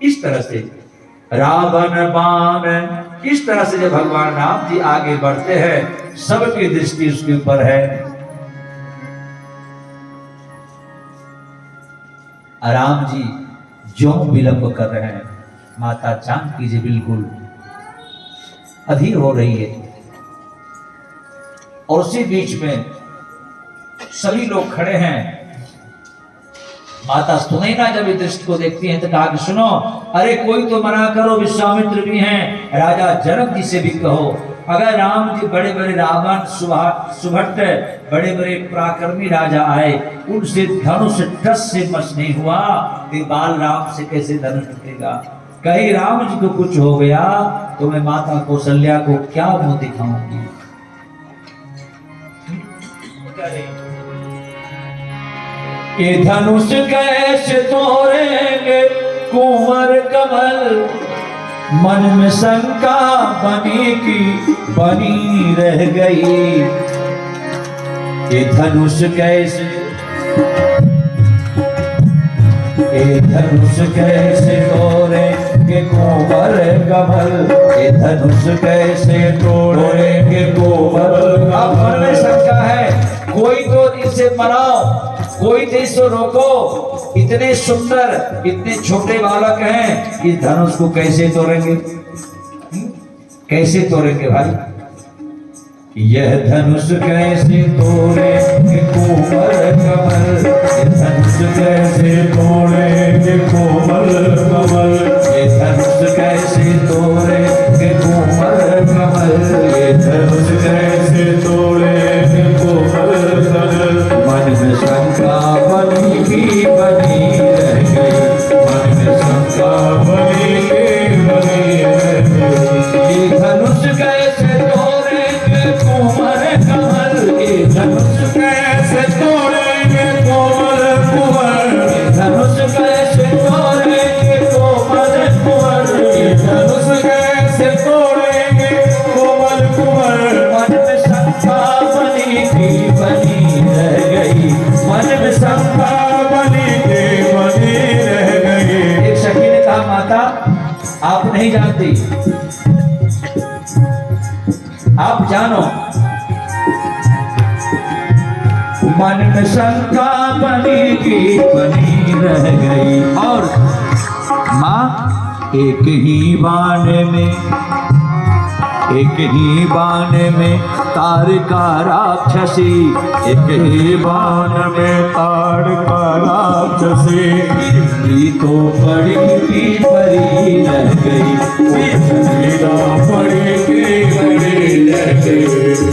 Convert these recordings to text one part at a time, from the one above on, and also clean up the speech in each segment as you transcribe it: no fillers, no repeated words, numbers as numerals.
इस तरह से रावण बाण, इस तरह से जब भगवान राम जी आगे बढ़ते हैं सबकी दृष्टि उसके ऊपर है। राम जी जो विलंब कर रहे हैं, माता जानकी जी बिल्कुल अधीर हो रही है। और उसी बीच में सभी लोग खड़े हैं। माता सुनैना जब इस दृश्य को देखती हैं तो कहा कि सुनो, अरे कोई तो मना करो, विश्वामित्र भी हैं, राजा जनक जी से भी कहो, अगर राम जी बड़े बड़े रावण सुभट बड़े बड़े पराक्रमी राजा आए, उनसे धनुष टस से मस नहीं हुआ, तो बाल राम से कैसे धनुष टूटेगा? कहीं राम जी को कुछ हो गया तो मैं माता कौशल्या को क्या मुंह दिखाऊंगी? ये धनुष कैसे तोड़ेंगे कुंवर कमल, मन में शंका बनी की बनी रह गई। ये धनुष कैसे, ये धनुष कैसे तोड़ेंगे कुंवर कमल, ये धनुष कैसे तोड़ेंगे कुंवर कमल। अब मन में शंका है, कोई तो इसे मनाओ, कोई तो इसको रोको, इतने सुंदर इतने छोटे बालक हैं, इस धनुष को कैसे तोड़ेंगे? कैसे तोड़ेंगे भाई? यह धनुष कैसे तोड़ेंगे कुंवर कमल, ये धनुष कैसे तोड़ेंगे कुंवर कमल, ये धनुष कैसे तोड़ेंगे कुंवर कमल, ये धनुष कैसे तोड़ेंगे कुंवर कमल। मन में शंका बनी की बनी रह गई, मन में शंका बनी की बनी रह गई। ये धनुष कैसे तोड़ेंगे कुंवर कमल, ये धनुष कैसे तोड़ेंगे कुंवर कुंवर, ये धनुष कैसे तोड़ेंगे कुंवर कुंवर, ये धनुष कैसे तोड़ेंगे कुंवर कुंवर। मन में शंका बनी की बनी रह गई, मन में शंका बनी की बनी रह गई। एक सखी ने कहा, माता आप नहीं जानती, आप जानो। मन में शंका बनी की बनी रह गई। और माँ एक ही बाण में, एक ही बाण में तारका राक्षसी, एक ही बाण में तारका राक्षसी। तो बड़ी की बड़ी रह गई, बड़ी की बड़ी रह गई।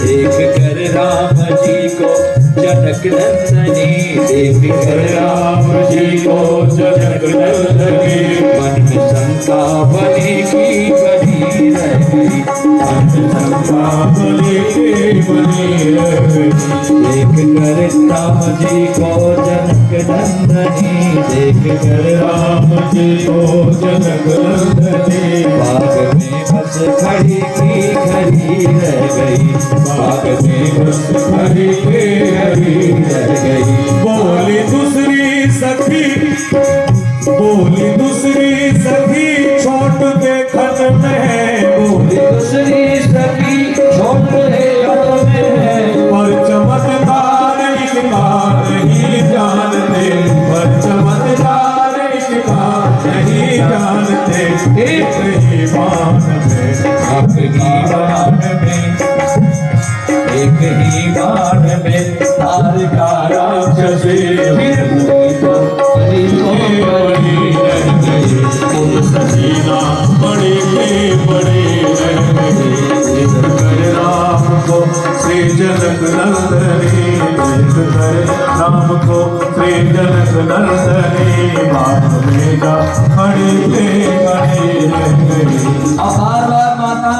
देख कर राम जी को जनक नंदनी, देख कर राम जी को जनक नंदनी। मन में शंका बनी की बनी रह गई, मन में शंका बनी की बनी रह गई। देख कर राम जी को जनक नंदनी, देख कर राम जी को जनक नंदनी। बाग में बस खड़ी की खड़ी रह गई, बाग में बस खड़ी की खड़ी रह गई। बोली दूसरी सखी, बोली दूसरी सखी छोट देखन में, बोली दूसरी सखी छोट देखन में। पर चमत्कार इनका नहीं जानते, पर चमत्कार इनका नहीं जानते। एक ही बाण में, अपनी बाण में, एक ही बाण में तारका राक्षसी। फिर तो बड़ी रह गई, सकीना बड़ी की बड़ी रह गई। कर राम को श्री जनक नंदनी, देख कर राम को श्री जनक नंदनी। बाप में जा खड़ी के खड़ी रह गई। अब बार बार माता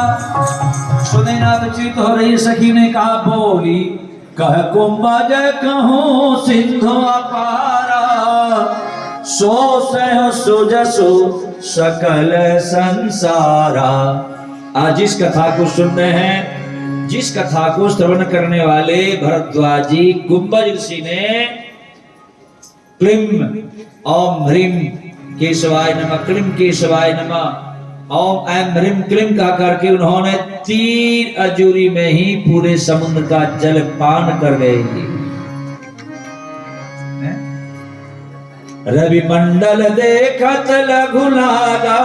सुनैना विचलित हो रही। सखी ने कहा, बोली कह कुंभज कहूँ सिंधु अपारा, सो सह सुजसु सकल संसारा। आज जिस कथा को सुन रहे हैं, जिस कथा को श्रवण करने वाले भरद्वाज जी कुंभज ऋषि ने क्लीम ओम ह्रीम केशवाय नमः, क्लीम केशवाय नमः, ओम ऐं ह्रीं क्लीं का करके उन्होंने 3 अजूरी में ही पूरे समुद्र का जल पान कर गए। रवि मंडल देखत लघु लागा,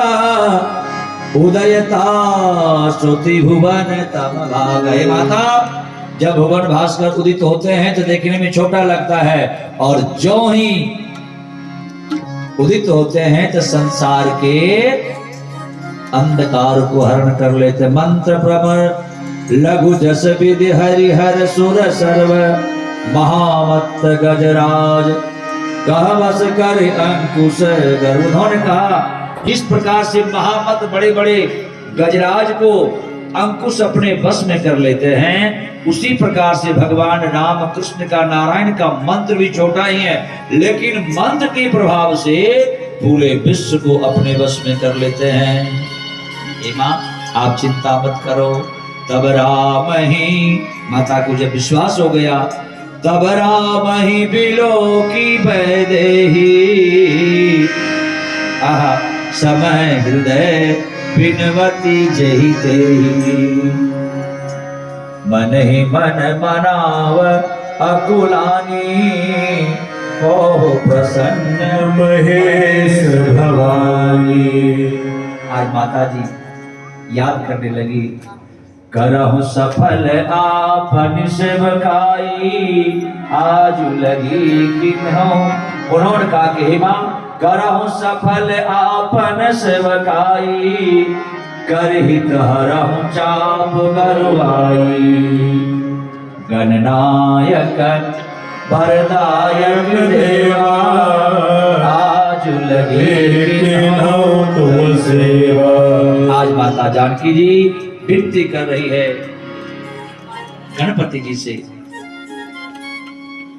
उदयता श्रुति भुवन तम भाग। हे माता, जब भुवन भास्कर उदित होते हैं तो देखने में छोटा लगता है, और जो ही उदित होते हैं तो संसार के अंधकार को हरण कर लेते। मंत्र प्रमर लघु जस विधि हरिहर सुर सर्व, महामत्त गजराज कह बस कर अंकुश गर। उन्होंने कहा इस प्रकार से महामत बड़े बड़े गजराज को अंकुश अपने बस में कर लेते हैं, उसी प्रकार से भगवान राम कृष्ण का, नारायण का मंत्र भी छोटा ही है, लेकिन मंत्र के प्रभाव से पूरे विश्व को अपने बस में कर लेते हैं। हे मां, आप चिंता मत करो। तब राम ही, माता को जब विश्वास हो गया, तब राम ही बिलो की बैदेही, आहा समय हृदय बिनवती जही तेही। मन ही मन मनाव अकुलानी, हो प्रसन्न महेश भवानी। आज माता जी याद करने लगी, करहु सफल आपन सेवकाई, आज लगी किन्हों। उन्होंने कहा कि हे मां, करहु सफल आपन सेवकाई, करहित हरहु चाप गरुआई। गणनायक वरदायक देवा, आज लगे किन्हों तुम सेवा। आज माता जानकी जी विनती कर रही है गणपति जी से,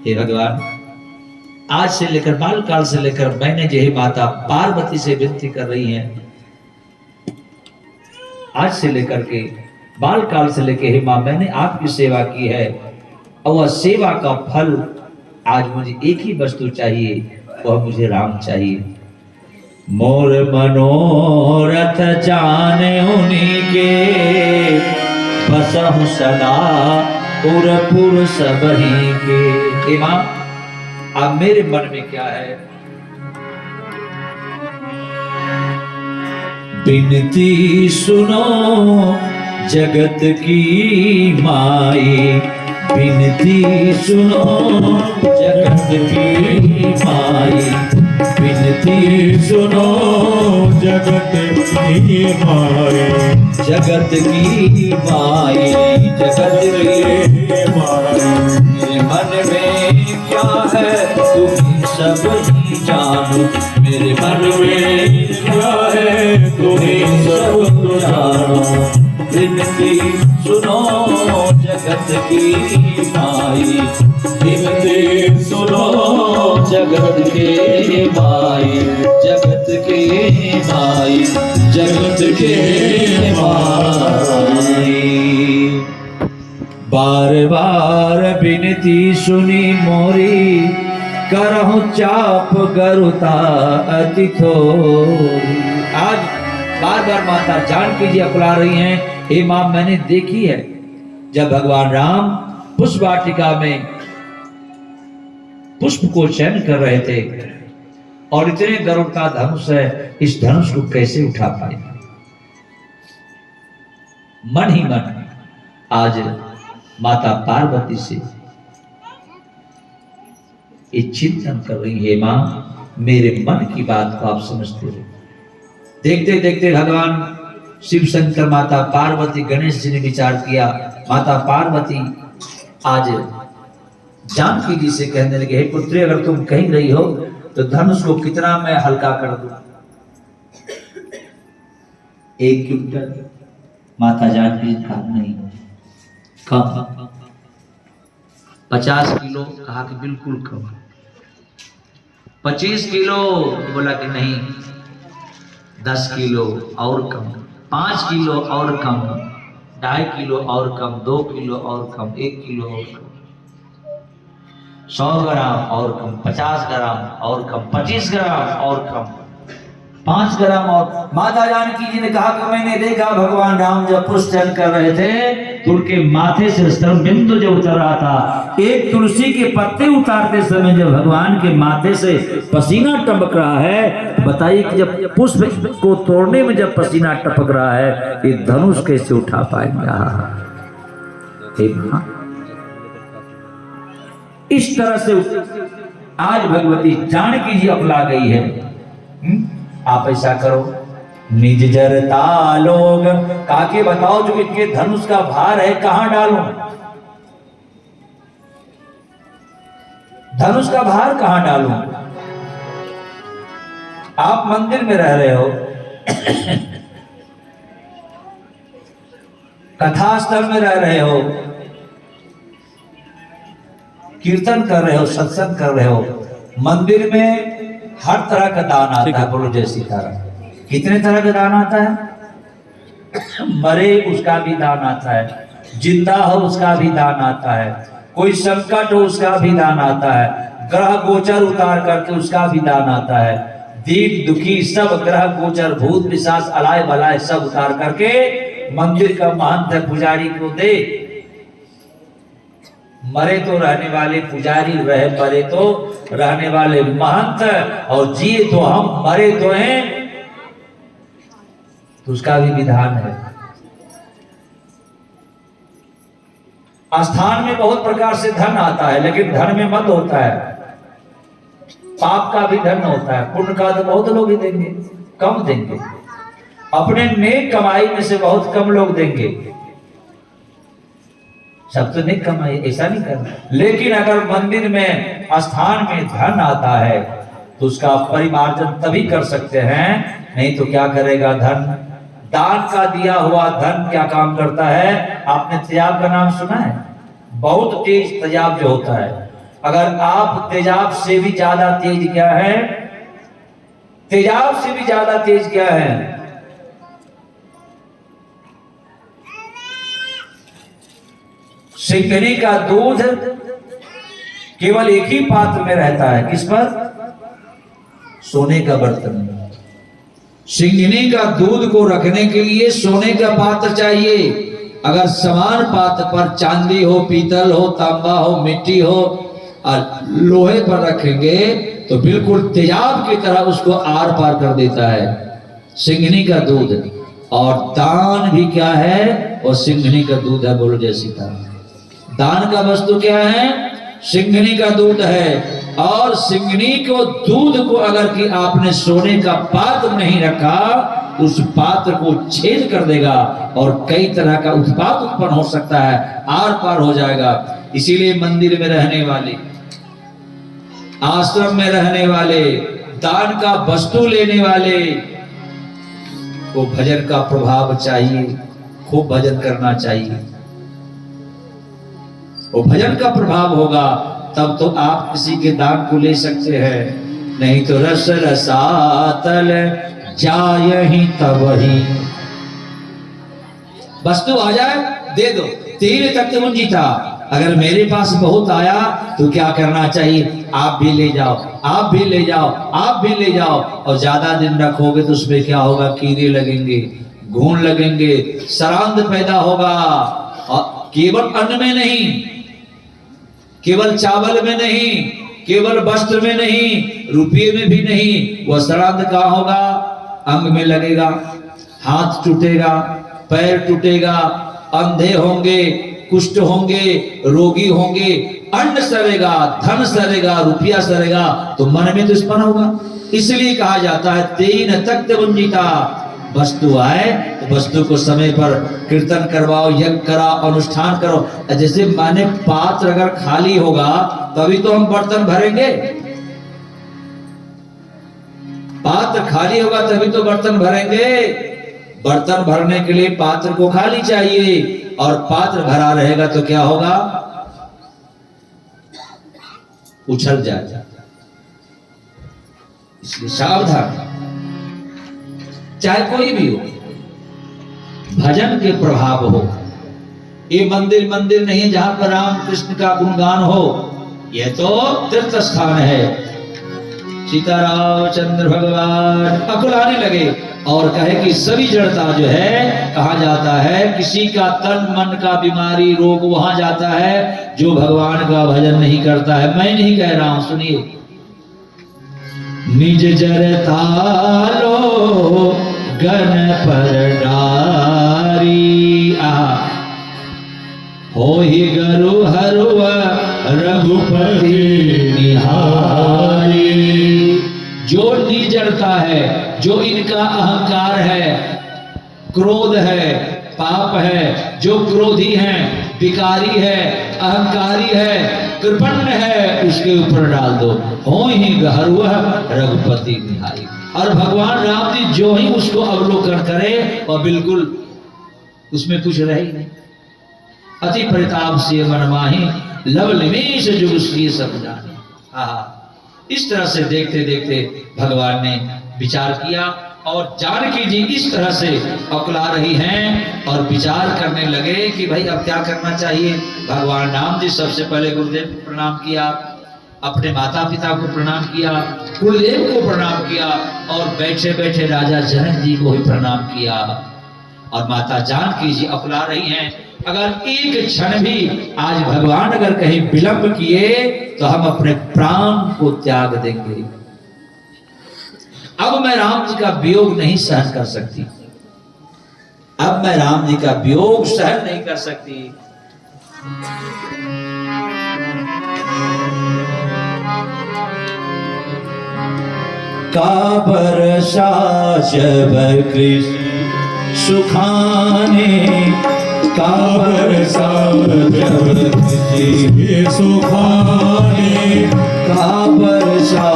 हे भगवान, आज से लेकर बाल काल से लेकर मैंने जो है माता पार्वती से विनती कर रही हैं, आज से लेकर के बाल काल से लेकर हे मां मैंने आपकी सेवा की है, और वह सेवा का फल आज मुझे एक ही वस्तु चाहिए, वह मुझे राम चाहिए। मोर मनोरथ जाने उन्हीं के, बसहु सदा पुरपुर सबही के। हे मां, अब मेरे मन में क्या है? बिनती सुनो जगत की माई, बिनती सुनो जगत की माई, बिनती सुनो जगत की माई, जगत की माई, जगत की माई। मेरे मन में क्या है तुम सब ही जानो, मेरे मन में क्या है तुम्हें सब जानो। बिनती सुनो जगत की माई, बिनती सुनो जगत के माई, जगत के माई, जगत के माई। बार बार बिनती सुनी मोरी, करहु चाप गरुता अति थोरी। आज बार बार माता जानकी जी अकुला रही हैं, हे मां मैंने देखी है जब भगवान राम पुष्प वाटिका में पुष्प को चयन कर रहे थे, और इतने गरुड़ का धनुष है, इस धनुष को कैसे उठा पाए। मन ही मन आज माता पार्वती से ये चिंतन कर रही है, मां मेरे मन की बात को आप समझते हो। देखते देखते भगवान शिव शंकर, माता पार्वती, गणेश जी ने विचार किया। माता पार्वती आज जानकी जी से कहने लगे, हे पुत्री, अगर तुम कहीं रही हो तो धनुष को कितना मैं हल्का कर दूं? 1 क्विंटल। माता जानकी जी कहा नहीं, कम। 50 किलो कहा कि बिल्कुल कम। 25 किलो बोला कि नहीं, 10 किलो और कम, 5 किलो और कम, 2.5 किलो और कम, 2 किलो और कम, 1 किलो और कम, 100 ग्राम और कम, 50 ग्राम और कम, 25 ग्राम और कम। 5 ग्राम। और माता जानकी जी ने कहा कि मैंने देखा भगवान राम जब पुष्टन कर रहे थे तो उनके माथे से श्रम बिंदु जो उतर रहा था, एक तुलसी के पत्ते उतारते समय जब भगवान के माथे से पसीना टपक रहा है, बताइए कि जब पुष्प को तोड़ने में जब पसीना टपक रहा है, ये धनुष कैसे उठा पाएंगे? इस तरह से आज भगवती जानकी जी अपना गई है। आप ऐसा करो, निज जरता लोग काके बताओ जो इनके धनुष का भार है कहां डालूं? धनुष का भार कहां डालूं? आप मंदिर में रह रहे हो, कथास्थल में रह रहे हो, कीर्तन कर रहे हो, सत्संग कर रहे हो, मंदिर में हर तरह का दान आता है। बोलो जय सीताराम। कितने तरह का दान आता है? मरे उसका भी दान आता है, जिंदा हो उसका भी दान आता है, कोई संकट हो उसका भी दान आता है, ग्रह गोचर उतार करके उसका भी दान आता है, दीन दुखी सब ग्रह गोचर भूत पिशाच अलाय बलाय सब उतार करके मंदिर का महंत पुजारी को दे। मरे तो रहने वाले पुजारी रहे, मरे तो रहने वाले महंत, और जिए तो हम, मरे तो हैं, तो उसका भी विधान है। स्थान में बहुत प्रकार से धन आता है, लेकिन धन में मत होता है, पाप का भी धन होता है। पुण्य का तो बहुत लोग ही देंगे, कम देंगे, अपने नेक कमाई में से बहुत कम लोग देंगे। सब तो नेक कमाई, ऐसा नहीं करना। लेकिन अगर मंदिर में, स्थान में धन आता है तो उसका परिमार्जन तभी कर सकते हैं, नहीं तो क्या करेगा धन? दान का दिया हुआ धन क्या काम करता है? आपने तेजाब का नाम सुना है? बहुत तेज तेजाब जो होता है, अगर आप तेजाब से भी ज्यादा तेज क्या है? तेजाब से भी ज्यादा तेज क्या है? सिंघनी का दूध केवल एक ही पात्र में रहता है। किस पर? सोने का बर्तन में। सिंघनी का दूध को रखने के लिए सोने का पात्र चाहिए। अगर समान पात्र पर चांदी हो, पीतल हो, तांबा हो, मिट्टी हो और लोहे पर रखेंगे तो बिल्कुल तेजाब की तरह उसको आर पार कर देता है सिंघनी का दूध। और दान भी क्या है? और सिंघनी का दूध है। बोलो जय सीताराम। दान का वस्तु क्या है? सिंघनी का दूध है। और सिंघनी को दूध को अगर कि आपने सोने का पात्र नहीं रखा, उस पात्र को छेद कर देगा और कई तरह का उत्पात उत्पन्न हो सकता है, आर पार हो जाएगा। इसीलिए मंदिर में रहने वाले, आश्रम में रहने वाले, दान का वस्तु लेने वाले को भजन का प्रभाव चाहिए, खूब भजन करना चाहिए। वो भजन का प्रभाव होगा तब तो आप किसी के दान को ले सकते हैं, नहीं तो रस रसातल जायहि तबहि। वस्तु आ जाए दे दो, तेरे तख्त मुंजी था। अगर मेरे पास बहुत आया तो क्या करना चाहिए? आप भी ले जाओ, आप भी ले जाओ, आप भी ले जाओ। और ज्यादा दिन रखोगे तो उसमें क्या होगा? कीड़े लगेंगे, घून लगेंगे, सरांध पैदा होगा। और केवल अन्न में नहीं, केवल चावल में नहीं, केवल वस्त्र में नहीं, रुपये में भी नहीं, वह श्राद्ध का होगा। अंग में लगेगा, हाथ टूटेगा, पैर टूटेगा, अंधे होंगे, कुष्ठ होंगे, रोगी होंगे, अन्न सरेगा, धन सरेगा, रुपया सरेगा, तो मन में दुश्मन होगा। इसलिए कहा जाता है तीन तख्त वंजिता। वस्तु आए तो वस्तु को समय पर कीर्तन करवाओ, यज्ञ कराओ, अनुष्ठान करो। जैसे माने पात्र अगर खाली होगा तभी तो हम बर्तन भरेंगे। पात्र खाली होगा तभी तो बर्तन भरेंगे। बर्तन भरने के लिए पात्र को खाली चाहिए, और पात्र भरा रहेगा तो क्या होगा? उछल जाएगा। इसलिए सावधान, चाहे कोई भी हो, भजन के प्रभाव हो। ये मंदिर मंदिर नहीं है जहां पर राम कृष्ण का गुणगान हो, यह तो तीर्थ स्थान है। सीतारामचंद्र भगवान अकुलाने लगे और कहे कि सभी जड़ता जो है कहा जाता है, किसी का तन मन का बीमारी रोग वहां जाता है जो भगवान का भजन नहीं करता है। मैं नहीं कह रहा हूं, सुनिए। निज जरता लो गन पर डारी होहि गरु हरुआ रघुपति निहारी। जो निजड़ता है, जो इनका अहंकार है, क्रोध है, पाप है, जो क्रोधी हैं, विकारी है, अहंकारी है, कृपण है, उसके ऊपर डाल दो। हो ही गहरुआ रघुपति निहारी। और भगवान राम जी जो ही उसको अवलोकन करे और बिल्कुल उसमें कुछ रहे ही नहीं। अति परिताप से मनमाही लव निमेष जुग श्री सब जाने। इस तरह से देखते देखते भगवान ने विचार किया और जानकी जी इस तरह से अकुला रही हैं और विचार करने लगे कि भाई अब क्या करना चाहिए। भगवान राम जी सबसे पहले गुरुदेव को प्रणाम किया, अपने माता पिता को प्रणाम किया, कुलदेव को प्रणाम किया और बैठे बैठे राजा जनक जी को ही प्रणाम किया। और माता जानकी जी अकुला रही हैं, अगर एक क्षण भी आज भगवान अगर कहीं विलंब किए तो हम अपने प्राण को त्याग देंगे। अब मैं राम जी का वियोग नहीं सहन कर सकती, अब मैं राम जी का वियोग सहन नहीं कर सकती। का बरसा जब कृष्ण सुखाने, का बरसा जब कृष्ण सुखाने, का बरसा